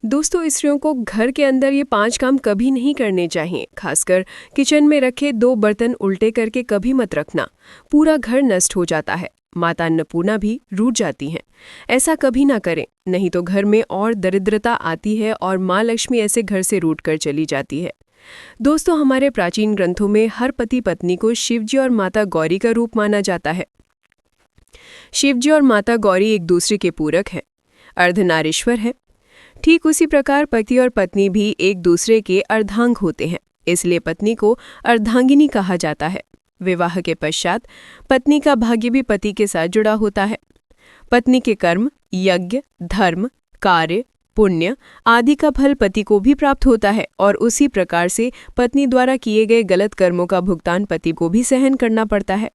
दोस्तों, स्त्रियों को घर के अंदर ये 5 काम कभी नहीं करने चाहिए। खासकर किचन में रखे 2 बर्तन उल्टे करके कभी मत रखना। पूरा घर नष्ट हो जाता है। माता अन्नपूर्णा भी रूठ जाती हैं। ऐसा कभी ना करें, नहीं तो घर में और दरिद्रता आती है और माँ लक्ष्मी ऐसे घर से रूठ कर चली जाती है। दोस्तों, हमारे प्राचीन ग्रंथों में हर पति पत्नी को शिवजी और माता गौरी का रूप माना जाता है। शिवजी और माता गौरी एक दूसरे के पूरक हैं, अर्धनारीश्वर है। ठीक उसी प्रकार पति और पत्नी भी एक दूसरे के अर्धांग होते हैं, इसलिए पत्नी को अर्धांगिनी कहा जाता है। विवाह के पश्चात पत्नी का भाग्य भी पति के साथ जुड़ा होता है। पत्नी के कर्म, यज्ञ, धर्म, कार्य, पुण्य आदि का फल पति को भी प्राप्त होता है और उसी प्रकार से पत्नी द्वारा किए गए गलत कर्मों का भुगतान पति को भी सहन करना पड़ता है।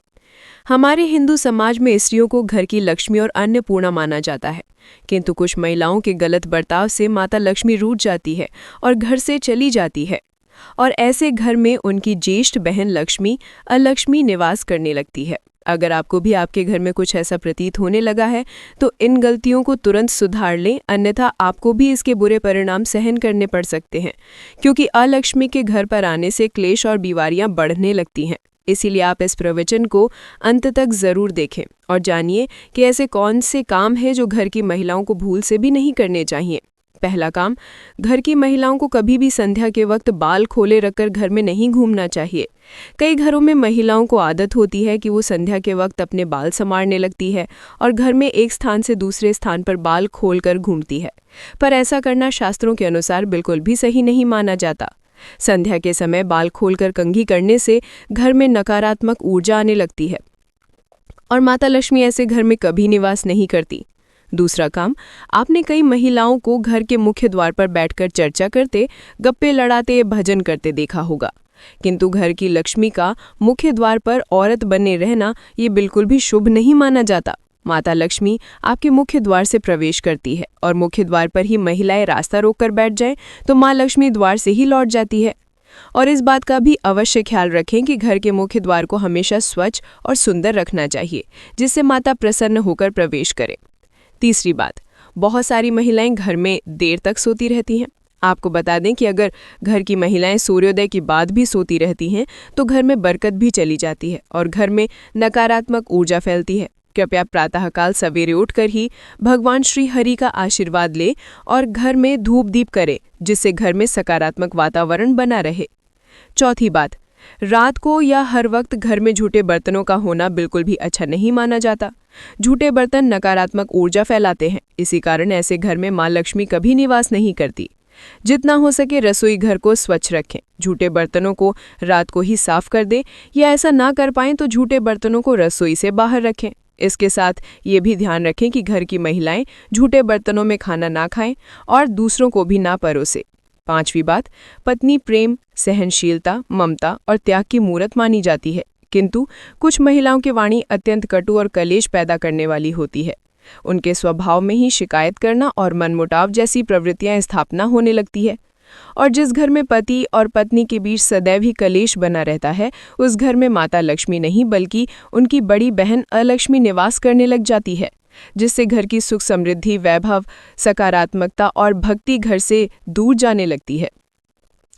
हमारे हिंदू समाज में स्त्रियों को घर की लक्ष्मी और अन्नपूर्णा माना जाता है, किंतु कुछ महिलाओं के गलत बर्ताव से माता लक्ष्मी रूठ जाती है और घर से चली जाती है, और ऐसे घर में उनकी ज्येष्ठ बहन लक्ष्मी अलक्ष्मी निवास करने लगती है। अगर आपको भी आपके घर में कुछ ऐसा प्रतीत होने लगा है तो इन गलतियों को तुरंत सुधार लें, अन्यथा आपको भी इसके बुरे परिणाम सहन करने पड़ सकते हैं, क्योंकि अलक्ष्मी के घर पर आने से क्लेश और बीमारियां बढ़ने लगती हैं। इसीलिए आप इस प्रवचन को अंत तक जरूर देखें और जानिए कि ऐसे कौन से काम हैं जो घर की महिलाओं को भूल से भी नहीं करने चाहिए। पहला काम, घर की महिलाओं को कभी भी संध्या के वक्त बाल खोले रखकर घर में नहीं घूमना चाहिए। कई घरों में महिलाओं को आदत होती है कि वो संध्या के वक्त अपने बाल संवारने लगती है और घर में एक स्थान से दूसरे स्थान पर बाल खोलकर घूमती है, पर ऐसा करना शास्त्रों के अनुसार बिल्कुल भी सही नहीं माना जाता। संध्या के समय बाल खोलकर कंघी करने से घर में नकारात्मक ऊर्जा आने लगती है और माता लक्ष्मी ऐसे घर में कभी निवास नहीं करती। दूसरा काम, आपने कई महिलाओं को घर के मुख्य द्वार पर बैठकर चर्चा करते, गप्पे लड़ाते, भजन करते देखा होगा, किंतु घर की लक्ष्मी का मुख्य द्वार पर औरत बने रहना ये बिल्कुल भी शुभ नहीं माना जाता। माता लक्ष्मी आपके मुख्य द्वार से प्रवेश करती है और मुख्य द्वार पर ही महिलाएं रास्ता रोककर बैठ जाएं तो माँ लक्ष्मी द्वार से ही लौट जाती है। और इस बात का भी अवश्य ख्याल रखें कि घर के मुख्य द्वार को हमेशा स्वच्छ और सुंदर रखना चाहिए, जिससे माता प्रसन्न होकर प्रवेश करें। तीसरी बात, बहुत सारी महिलाएं घर में देर तक सोती रहती हैं। आपको बता दें कि अगर घर की महिलाएं सूर्योदय के बाद भी सोती रहती हैं तो घर में बरकत भी चली जाती है और घर में नकारात्मक ऊर्जा फैलती है। कृपया प्रातःकाल सवेरे उठकर ही भगवान श्री हरि का आशीर्वाद ले और घर में धूप दीप करें, जिससे घर में सकारात्मक वातावरण बना रहे। चौथी बात, रात को या हर वक्त घर में झूठे बर्तनों का होना बिल्कुल भी अच्छा नहीं माना जाता। झूठे बर्तन नकारात्मक ऊर्जा फैलाते हैं, इसी कारण ऐसे घर में माँ लक्ष्मी कभी निवास नहीं करती। जितना हो सके रसोई घर को स्वच्छ रखें। झूठे बर्तनों को रात को ही साफ कर दें, या ऐसा ना कर पाएं तो झूठे बर्तनों को रसोई से बाहर रखें। इसके साथ ये भी ध्यान रखें कि घर की महिलाएं झूठे बर्तनों में खाना ना खाएं और दूसरों को भी ना परोसें। पांचवी बात, पत्नी प्रेम, सहनशीलता, ममता और त्याग की मूरत मानी जाती है, किंतु कुछ महिलाओं की वाणी अत्यंत कटु और कलेश पैदा करने वाली होती है। उनके स्वभाव में ही शिकायत करना और मनमुटाव जैसी प्रवृत्तियां स्थापना होने लगती है, और जिस घर में पति और पत्नी के बीच सदैव ही कलेश बना रहता है, उस घर में माता लक्ष्मी नहीं बल्कि उनकी बड़ी बहन अलक्ष्मी निवास करने लग जाती है, जिससे घर की सुख समृद्धि, वैभव, सकारात्मकता और भक्ति घर से दूर जाने लगती है।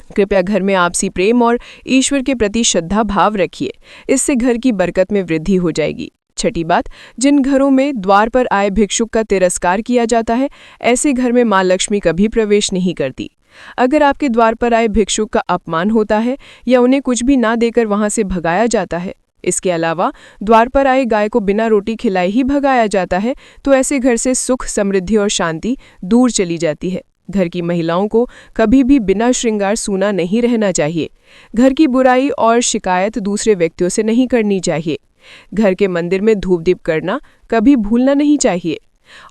कृपया घर में आपसी प्रेम और ईश्वर के प्रति श्रद्धा भाव रखिए, इससे घर की बरकत में वृद्धि हो जाएगी। छठी बात, जिन घरों में द्वार पर आए भिक्षुक का तिरस्कार किया जाता है, ऐसे घर में माँ लक्ष्मी कभी प्रवेश नहीं करती। अगर आपके द्वार पर आए भिक्षुक का अपमान होता है या उन्हें कुछ भी ना देकर वहां से भगाया जाता है, इसके अलावा द्वार पर आए गाय को बिना रोटी खिलाए ही भगाया जाता है, तो ऐसे घर से सुख, समृद्धि और शांति दूर चली जाती है। घर की महिलाओं को कभी भी बिना श्रृंगार सूना नहीं रहना चाहिए। घर की बुराई और शिकायत दूसरे व्यक्तियों से नहीं करनी चाहिए। घर के मंदिर में धूप दीप करना कभी भूलना नहीं चाहिए,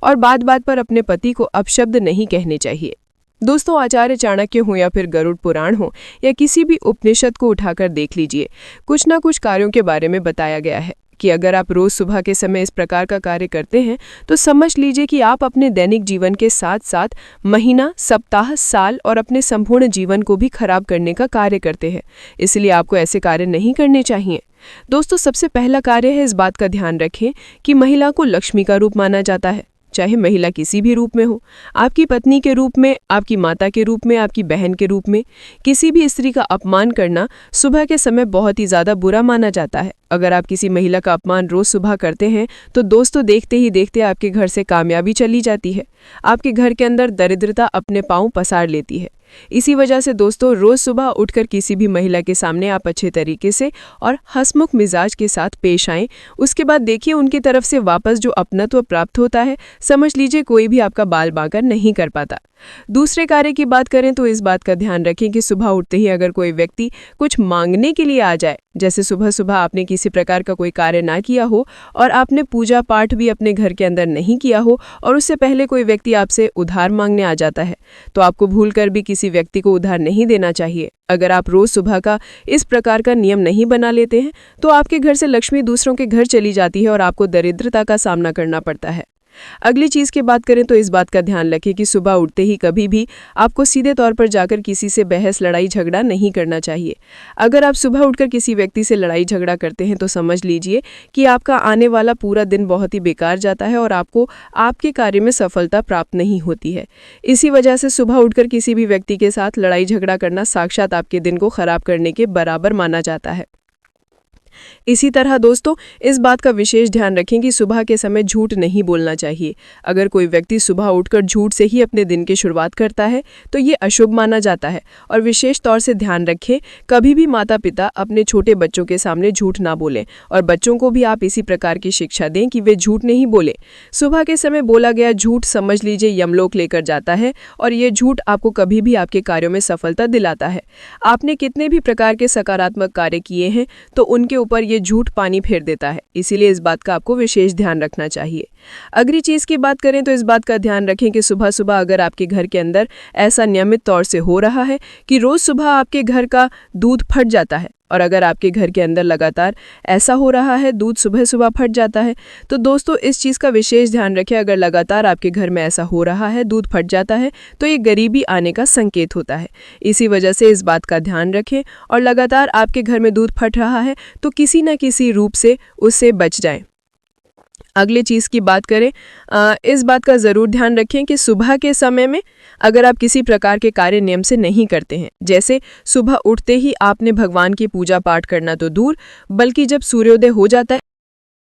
और बात बात पर अपने पति को अपशब्द नहीं कहने चाहिए। दोस्तों, आचार्य चाणक्य हो या फिर गरुड़ पुराण हो या किसी भी उपनिषद को उठाकर देख लीजिए, कुछ ना कुछ कार्यों के बारे में बताया गया है कि अगर आप रोज सुबह के समय इस प्रकार का कार्य करते हैं तो समझ लीजिए कि आप अपने दैनिक जीवन के साथ साथ महीना, सप्ताह, साल और अपने संपूर्ण जीवन को भी खराब करने का कार्य करते हैं। इसलिए आपको ऐसे कार्य नहीं करने चाहिए। दोस्तों, सबसे पहला कार्य है, इस बात का ध्यान रखें कि महिला को लक्ष्मी का रूप माना जाता है। चाहे महिला किसी भी रूप में हो, आपकी पत्नी के रूप में, आपकी माता के रूप में, आपकी बहन के रूप में। किसी भी स्त्री का अपमान करना सुबह के समय बहुत ही ज़्यादा बुरा माना जाता है। अगर आप किसी महिला का अपमान रोज सुबह करते हैं तो दोस्तों देखते ही देखते आपके घर से कामयाबी चली जाती है। आपके घर के अंदर दरिद्रता अपने पांव पसार लेती है। इसी वजह से दोस्तों रोज सुबह उठकर किसी भी महिला के सामने आप अच्छे तरीके से और हंसमुख मिजाज के साथ पेश आएं। उसके बाद देखिए उनकी तरफ से वापस जो अपनत्व प्राप्त होता है, समझ लीजिए कोई भी आपका बाल बांका नहीं कर पाता। दूसरे कार्य की बात करें तो इस बात का ध्यान रखें कि सुबह उठते ही अगर कोई व्यक्ति कुछ मांगने के लिए आ जाए, जैसे सुबह सुबह आपने किसी प्रकार का कोई कार्य ना किया हो और आपने पूजा पाठ भी अपने घर के अंदर नहीं किया हो और उससे पहले कोई व्यक्ति आपसे उधार मांगने आ जाता है, तो आपको भूलकर भी किसी व्यक्ति को उधार नहीं देना चाहिए। अगर आप रोज सुबह का इस प्रकार का नियम नहीं बना लेते हैं तो आपके घर से लक्ष्मी दूसरों के घर चली जाती है और आपको दरिद्रता का सामना करना पड़ता है। अगली चीज की बात करें तो इस बात का ध्यान रखें कि सुबह उठते ही कभी भी आपको सीधे तौर पर जाकर किसी से बहस लड़ाई झगड़ा नहीं करना चाहिए। अगर आप सुबह उठकर किसी व्यक्ति से लड़ाई झगड़ा करते हैं तो समझ लीजिए कि आपका आने वाला पूरा दिन बहुत ही बेकार जाता है और आपको आपके कार्य में सफलता प्राप्त नहीं होती है। इसी वजह से सुबह उठकर किसी भी व्यक्ति के साथ लड़ाई झगड़ा करना साक्षात आपके दिन को खराब करने के बराबर माना जाता है। इसी तरह दोस्तों इस बात का विशेष ध्यान रखें कि सुबह के समय झूठ नहीं बोलना चाहिए। अगर कोई व्यक्ति सुबह उठकर झूठ से ही अपने दिन की शुरुआत करता है तो ये अशुभ माना जाता है। और विशेष तौर से ध्यान रखें, कभी भी माता पिता अपने छोटे बच्चों के सामने झूठ ना बोलें और बच्चों को भी आप इसी प्रकार की शिक्षा दें कि वे झूठ नहीं बोले। सुबह के समय बोला गया झूठ समझ लीजिए यमलोक लेकर जाता है और ये झूठ आपको कभी भी आपके कार्यों में सफलता दिलाता है। आपने कितने भी प्रकार के सकारात्मक कार्य किए हैं तो उनके ऊपर ये झूठ पानी फेर देता है, इसीलिए इस बात का आपको विशेष ध्यान रखना चाहिए। अगली चीज की बात करें तो इस बात का ध्यान रखें कि सुबह सुबह अगर आपके घर के अंदर ऐसा नियमित तौर से हो रहा है कि रोज सुबह आपके घर का दूध फट जाता है और अगर आपके घर के अंदर लगातार ऐसा हो रहा है, दूध सुबह सुबह फट जाता है, तो दोस्तों इस चीज़ का विशेष ध्यान रखें। अगर लगातार आपके घर में ऐसा हो रहा है, दूध फट जाता है, तो ये गरीबी आने का संकेत होता है। इसी वजह से इस बात का ध्यान रखें और लगातार आपके घर में दूध फट रहा है तो किसी न किसी रूप से उससे बच जाएं। अगले चीज़ की बात करें, इस बात का ज़रूर ध्यान रखें कि सुबह के समय में अगर आप किसी प्रकार के कार्य नियम से नहीं करते हैं, जैसे सुबह उठते ही आपने भगवान की पूजा पाठ करना तो दूर, बल्कि जब सूर्योदय हो जाता है